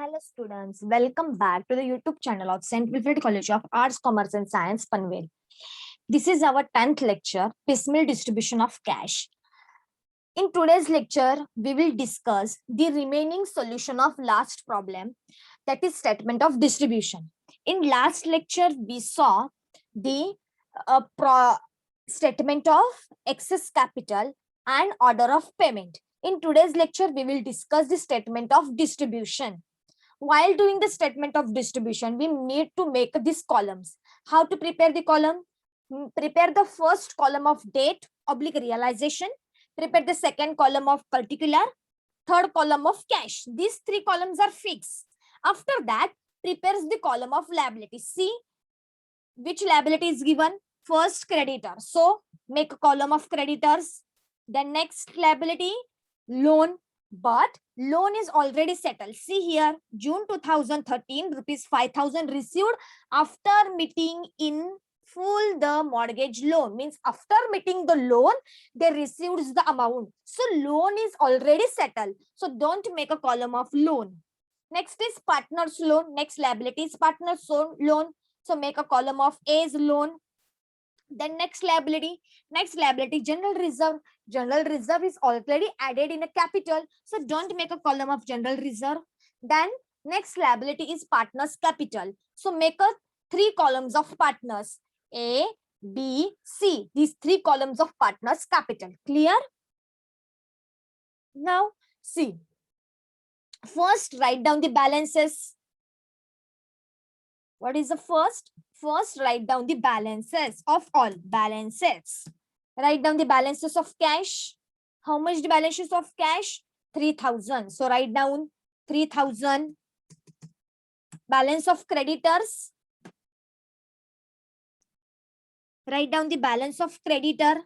Hello students, welcome back to the YouTube channel of St. Wilfred College of Arts, Commerce and Science, Panvel. This is our 10th lecture, piecemeal distribution of cash. In today's lecture, we will discuss the remaining solution of last problem, that is statement of distribution. In last lecture, we saw the statement of excess capital and order of payment. In today's lecture, we will discuss the statement of distribution. While doing the statement of distribution, we need to make these columns. How to prepare the column? Prepare the first column of date oblique realization. Prepare the second column of particular. Third column of cash. These three columns are fixed. After that, prepares the column of liability. See which liability is given. First, creditor. So make a column of creditors. Then next liability, loan. But loan is already settled. See here, June 2013, rupees 5,000 received after meeting in full the mortgage loan. Means after meeting the loan, they received the amount. So loan is already settled. So don't make a column of loan. Next is partner's loan. Next liability is partner's loan. So make a column of A's loan. Then next liability, general reserve. General reserve is already added in a capital, so don't make a column of general reserve. Then next liability is partners capital, so make a three columns of partners, A, B, C. These three columns of partners capital. Clear? Now see, first write down the balances. What is the first? First, write down the balances of all balances. Write down the balances of cash. How much the balances of cash? 3,000. So write down 3,000. Balance of creditors. Write down the balance of creditor.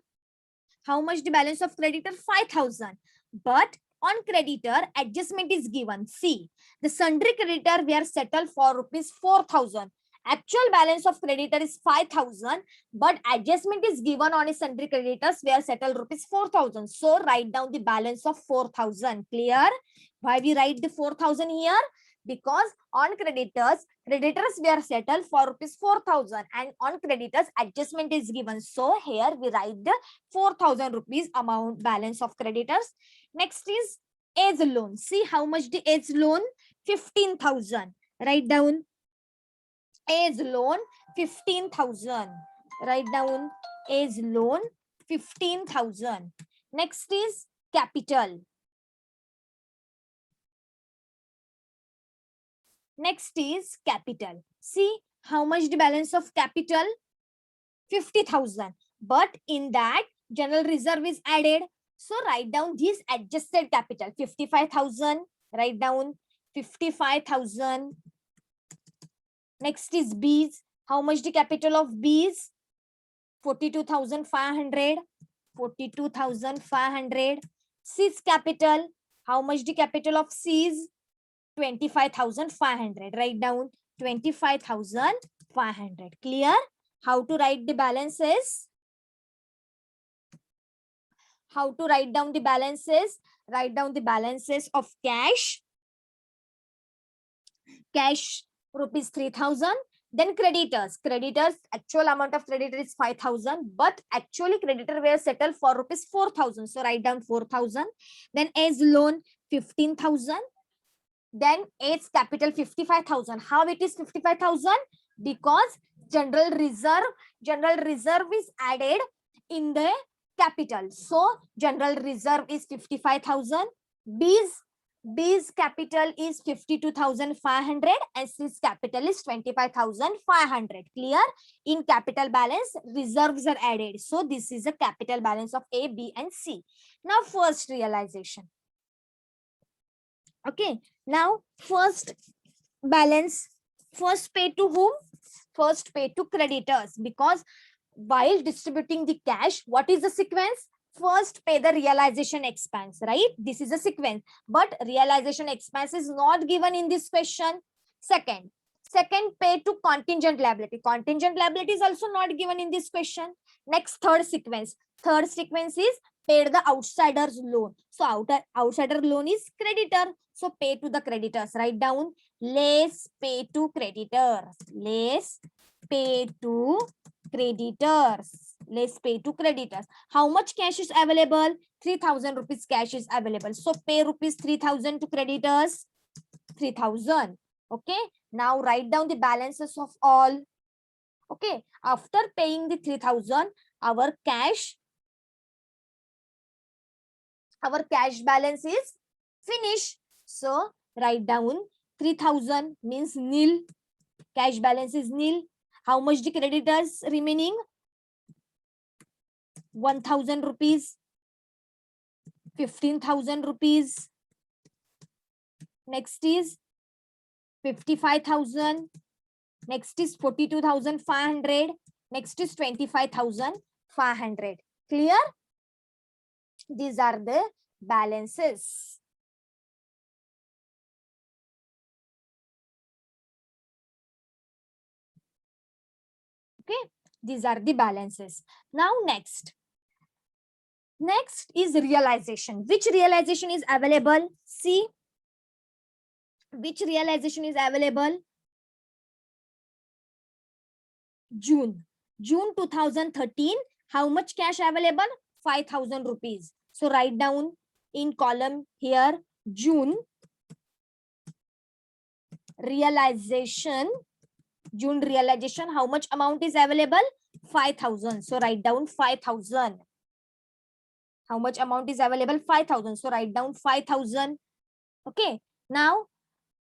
How much the balance of creditor? 5,000. But on creditor, adjustment is given. See, the sundry creditor we are settled for rupees 4,000. Actual balance of creditor is 5,000, but adjustment is given on a sundry creditors where settled rupees 4,000. So write down the balance of 4,000. Clear? Why we write the 4,000 here? Because on creditors we are settled for rupees 4,000 and on creditors adjustment is given. So here we write the 4,000 rupees amount balance of creditors. Next is A's loan. See how much the A's loan? 15,000. Write down A's loan 15,000. Write down A's loan 15,000. Next is capital. Next is capital. See how much the balance of capital? 50,000. But in that general reserve is added. So write down this adjusted capital. 55,000. Write down 55,000. Next is B's. How much the capital of B's? 42,500. 42,500. C's capital. How much the capital of C's? 25,500. Write down 25,500. Clear? How to write the balances? How to write down the balances? Write down the balances of cash. Cash rupees 3,000. Then creditors. Creditors, actual amount of creditor is 5,000, but actually creditor were settled for rupees 4,000. So write down 4,000. Then A's loan 15,000. Then A's capital 55,000. How it is 55,000? Because general reserve is added in the capital. So general reserve is 55,000. B's capital is 52,500 and C's capital is 25,500. Clear? In capital balance, reserves are added. So this is a capital balance of A, B and C. Now first realization. Okay, now first balance, first pay to whom? First pay to creditors, because while distributing the cash, what is the sequence? First pay the realization expense, right? This is a sequence, but realization expense is not given in this question. Second pay to contingent liability. Contingent liability is also not given in this question. Next, third sequence is paid the outsider's loan. So outsider loan is creditor. So pay to the creditors. Write down less pay to creditors. Less pay to creditors. Less pay to creditors. How much cash is available? 3,000 rupees cash is available. So pay rupees 3,000 to creditors. 3,000. Okay. Now write down the balances of all. Okay. After paying the 3,000, our cash balance is finished. So write down 3,000 means nil. Cash balance is nil. How much the creditors remaining? 1,000 rupees. 15,000 rupees. Next is 55,000. Next is 42,500. Next is 25,500. Clear? These are the balances. Okay, these are the balances. Now next is realization. Which realization is available? See, which realization is available? June 2013. How much cash available? 5,000 rupees. So write down in column here June realization. June realization, how much amount is available? 5,000. So write down 5,000. How much amount is available? 5,000. So write down 5,000. Okay. Now,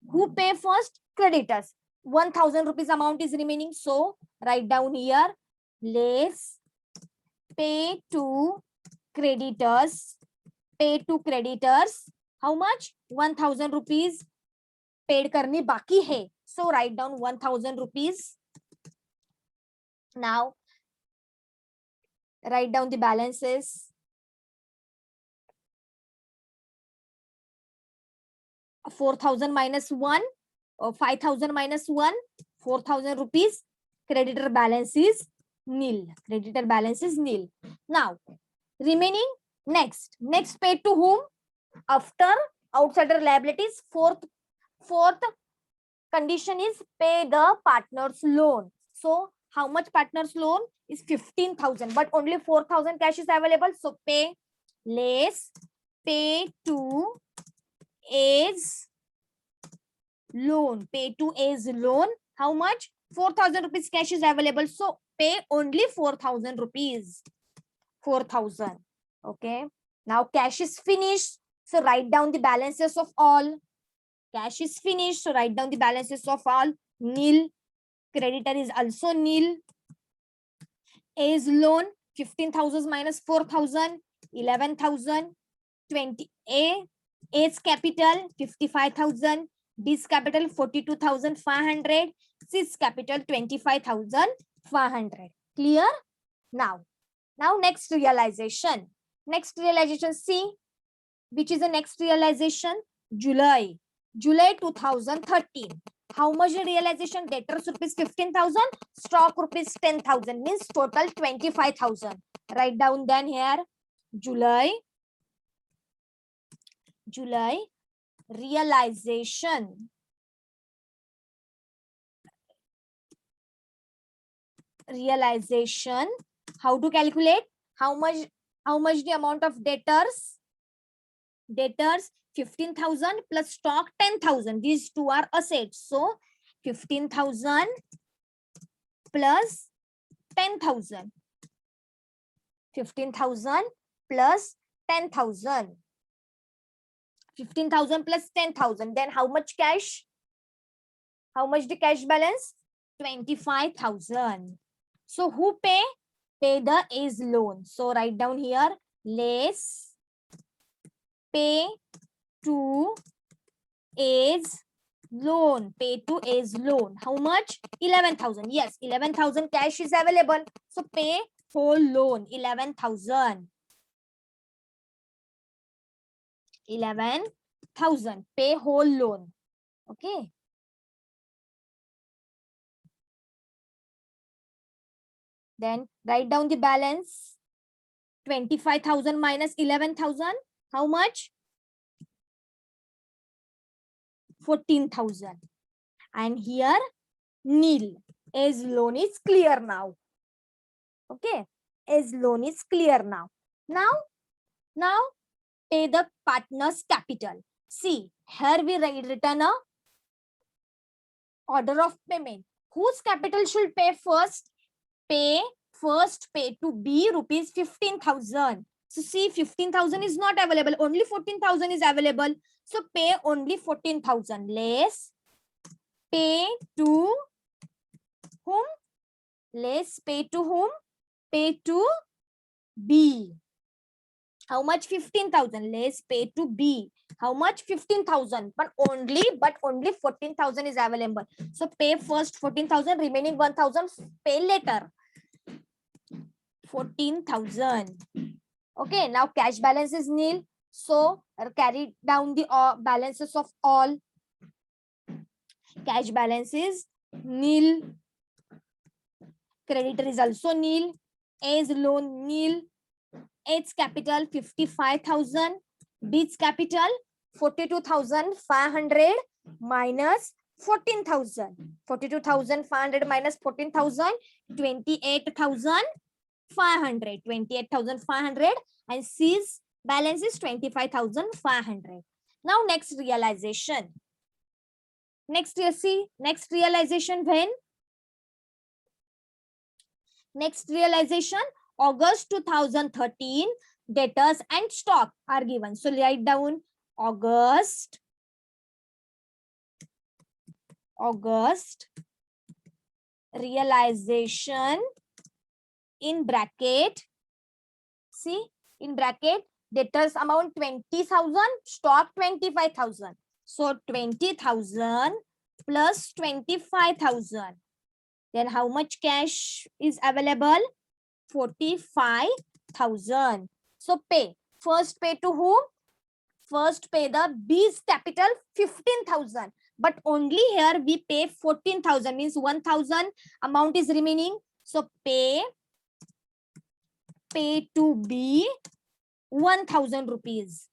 who pay first? Creditors. 1,000 rupees amount is remaining. So write down here, less pay to creditors. Pay to creditors. How much? 1,000 rupees paid करनी बाकी है. So write down 1,000 rupees. Now write down the balances. 4,000 minus 1, or 5,000 minus 1, 4,000 rupees. Creditor balance is nil. Creditor balance is nil. Now remaining next paid to whom? After outsider liabilities, fourth condition is pay the partner's loan. So how much partner's loan is 15,000, but only 4,000 cash is available. So pay less pay to A's loan. Pay to A's loan. How much? 4,000 rupees cash is available. So pay only 4,000 rupees. 4,000. Okay. Now cash is finished. So write down the balances of all. Cash is finished. So write down the balances of all. Nil. Creditor is also nil. A's loan 15,000 minus 4,000, 11,000. 20. A's capital 55,000. B's capital 42,500. C's capital 25,500. Clear? Now next realization. Next realization, see, which is the next realization? July 2013. How much realization? Debtors rupees 15,000, stock rupees 10,000, means total 25,000. Write down then here July realization. How to calculate? How much the amount of debtors? 15,000 plus stock 10,000. These two are assets. So 15,000 plus 10,000. 15,000 plus 10,000. 15,000 plus 10,000. Then how much cash? How much the cash balance? 25,000. So who pay? Pay the A's loan. So write down here less pay to A's loan. Pay to A's loan. How much? 11,000. Yes, 11,000 cash is available. So pay whole loan. 11,000. 11,000. Pay whole loan. Okay. Then write down the balance. 25,000 minus 11,000. How much? 14,000. And here nil, as loan is clear now. Okay, as loan is clear now. Now pay the partner's capital. See, here we written a order of payment. Whose capital should pay first? First pay to B rupees 15,000. So see, 15,000 is not available. Only 14,000 is available. So pay only 14,000. Less pay to whom? Less pay to whom? Pay to B. How much? 15,000. Less pay to B. How much? 15,000. But only 14,000 is available. So pay first 14,000. Remaining 1,000 pay later. 14,000. Okay. Now cash balance is nil. So carry down the balances of all. Cash balance is nil. Creditor is also nil. A's loan nil. A's capital 55,000. B's capital 42,500 minus 14,000. 42,500 minus 14,000. 28,500. 28,500. And C's balance is 25,500. Now next realization. Next realization when? Next realization, August 2013, debtors and stock are given. So write down August realization in bracket. See, in bracket, debtors amount 20,000, stock 25,000. So 20,000 plus 25,000. Then how much cash is available? 45,000. So pay. First pay to whom? First pay the B's capital 15,000. But only here we pay 14,000, means 1,000 amount is remaining. So pay to B 1,000 rupees.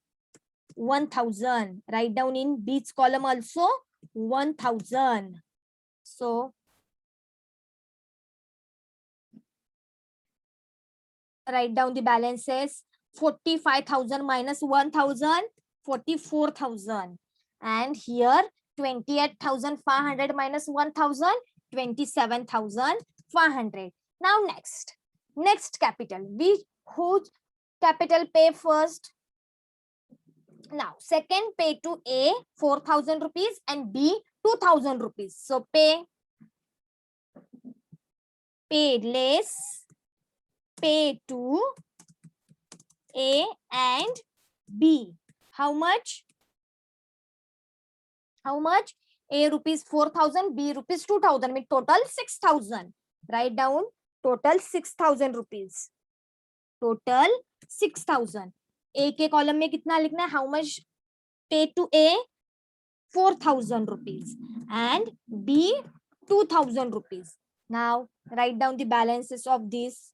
1,000. Write down in B's column also 1,000. So write down the balances. 45,000 minus 1,000, 44,000. And here 28,500 minus 1,000, 27,500. Now next capital. Whose capital pay first? Now second pay to A 4,000 rupees and B 2,000 rupees. So pay less pay to A and B. How much? A rupees 4,000, B rupees 2,000, mean total 6,000. Write down total 6,000 rupees. Total 6,000. A के column में कितना लिखना है? How much pay to A? 4,000 rupees and B 2,000 rupees. Now write down the balances of this.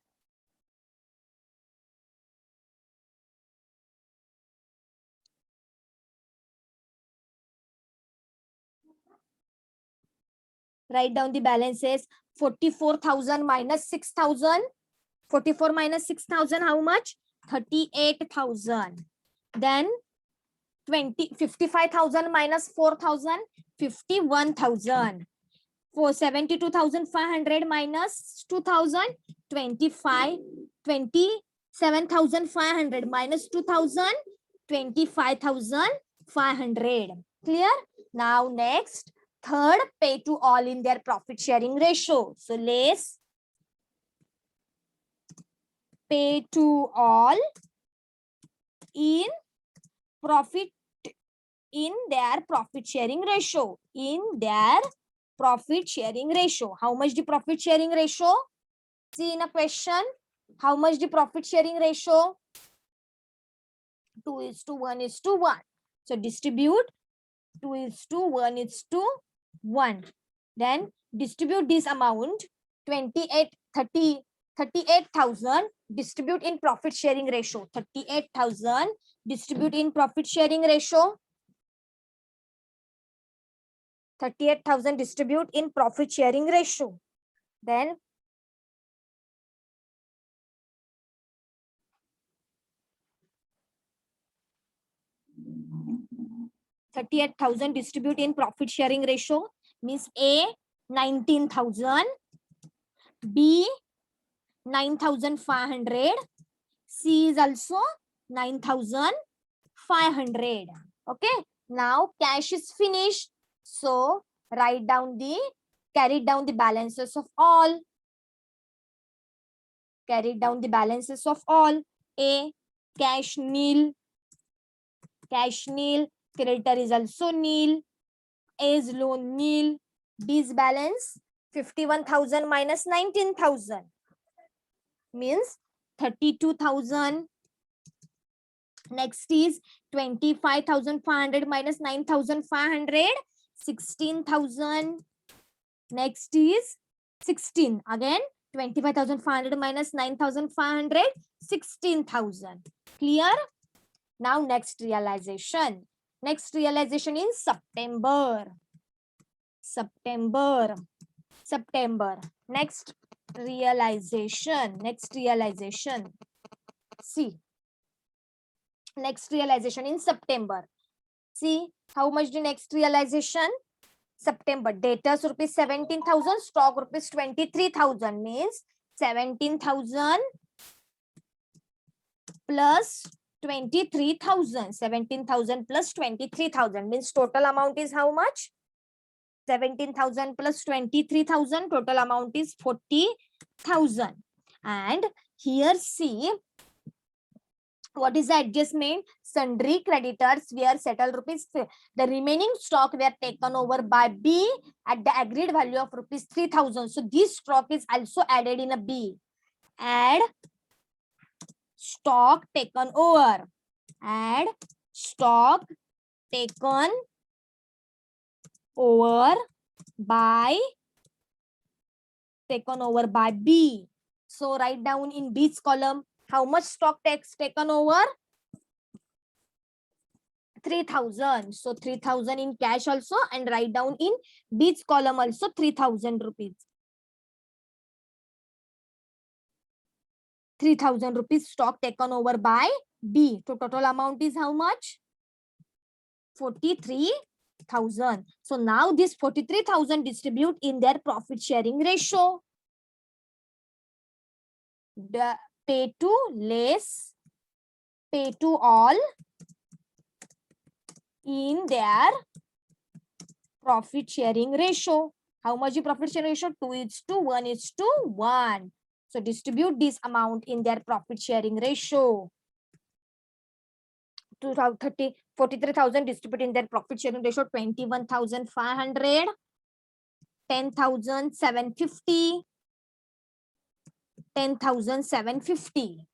Write down the balances. 44,000 minus 6,000. 44 minus 6,000, how much? 38,000. Then 55,000 minus 4,000, 51,000. 72,500 minus 2,000, 27,500 minus 2,000, 25,500. Clear? Now next, third, pay to all in their profit sharing ratio. So let's pay to all in their profit sharing ratio. How much the profit sharing ratio? See in a question, how much the profit sharing ratio? 2:1:1. So distribute 2:1:1. Then distribute this amount 38,000 distribute in profit sharing ratio. 38,000 distribute in profit sharing ratio. 38,000 distribute in profit sharing ratio. Then 38,000 distribute in profit sharing ratio means A 19,000, B 9,500, C is also 9,500. Okay, now cash is finished. So carry down the balances of all. Carry down the balances of all. A, cash nil. Cash nil. Creditor is also nil. A is loan nil. B's balance 51,000 minus 19,000 means 32,000. Next is 25,500 minus 9,500, 16,000. Next is 16. Again, 25,500 minus 9,500, 16,000. Clear? Now next realization. Next realization in September. September. Next realization. See. Next realization in September. See how much the next realization? September. Debtors rupees 17,000, stock rupees 23,000 means 17,000 plus 23,000. 17,000 plus 23,000 means total amount is how much? 17,000 plus 23,000. Total amount is 40,000. And here see, what is the adjustment? Sundry creditors were settled rupees. The remaining stock were taken over by B at the agreed value of rupees 3,000. So this stock is also added in a B. Add stock taken over. Add stock taken over by B. So write down in B's column how much stock taken over? 3,000. So 3,000 in cash also, and write down in B's column also 3,000 rupees. 3,000 rupees stock taken over by B. So total amount is how much? 43,000. So now this 43,000 distribute in their profit sharing ratio. The pay to less, pay to all in their profit sharing ratio. How much is profit sharing ratio? 2:1:1. So distribute this amount in their profit sharing ratio. 43,000 distribute in their profit sharing ratio. 21,500, 10,750, 10,750.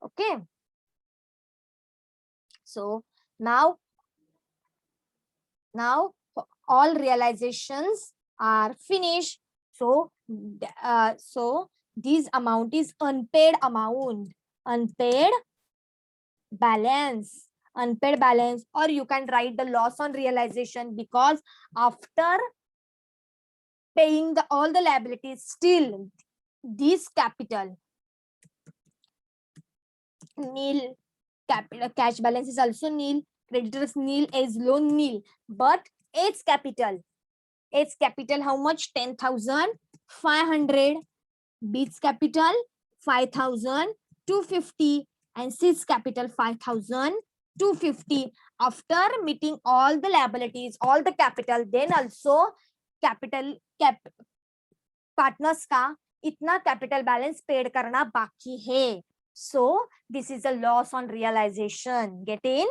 Okay. So now all realizations are finished. So this amount is unpaid amount, unpaid balance, or you can write the loss on realization, because after paying all the liabilities, still this capital nil, capital cash balance is also nil, creditors nil, is loan nil, but its capital how much? 10,500. B's capital 5,250 and C's capital 5,250. After meeting all the liabilities, all the capital, then also partners का इतना capital balance paid करना बाकी है. So this is a loss on realization. Get in?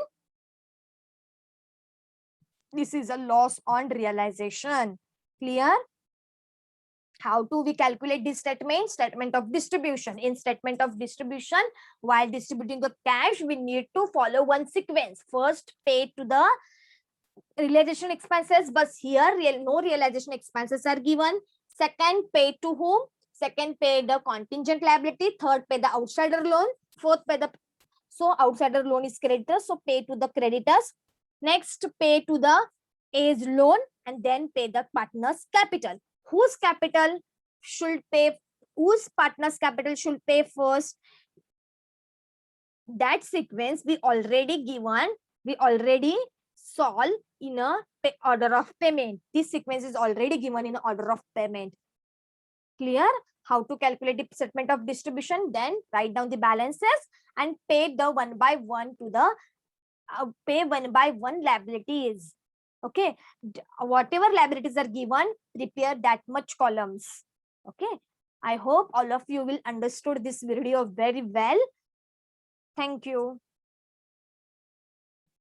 This is a loss on realization. Clear? How do we calculate this statement? Statement of distribution. In statement of distribution, while distributing the cash, we need to follow one sequence. First, pay to the realization expenses, but here no realization expenses are given. Second, pay to whom? second pay the contingent liability, third pay the outsider loan, fourth pay the, so outsider loan is creditors, so pay to the creditors, next pay to the A's loan, and then pay the partner's capital. Whose capital should pay, whose partner's capital should pay first? That sequence we already given, we already solve in a order of payment. This sequence is already given in order of payment. Clear how to calculate the statement of distribution? Then write down the balances and pay the one by one to the pay one by one liabilities. Okay, whatever liabilities are given, prepare that much columns. Okay, I hope all of you will understood this video very well. Thank you.